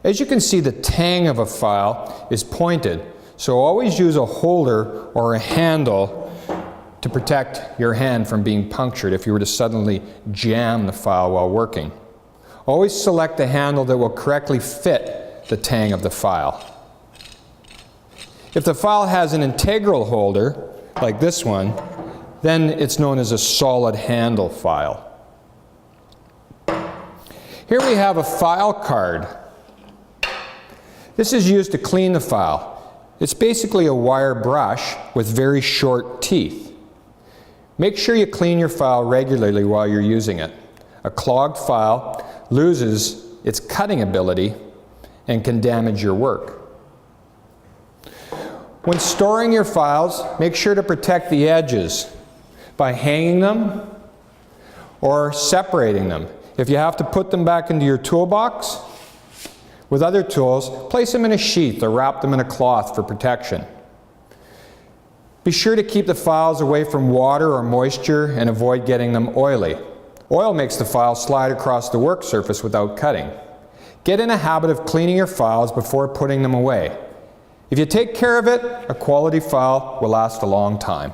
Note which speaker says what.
Speaker 1: As you can see, the tang of a file is pointed, so always use a holder or a handle to protect your hand from being punctured if you were to suddenly jam the file while working. Always select the handle that will correctly fit the tang of the file. If the file has an integral holder, like this one, then it's known as a solid handle file. Here we have a file card. This is used to clean the file. It's basically a wire brush with very short teeth. Make sure you clean your file regularly while you're using it. A clogged file loses its cutting ability and can damage your work. When storing your files, make sure to protect the edges by hanging them or separating them. If you have to put them back into your toolbox with other tools, place them in a sheath or wrap them in a cloth for protection. Be sure to keep the files away from water or moisture and avoid getting them oily. Oil makes the file slide across the work surface without cutting. Get in a habit of cleaning your files before putting them away. If you take care of it, a quality file will last a long time.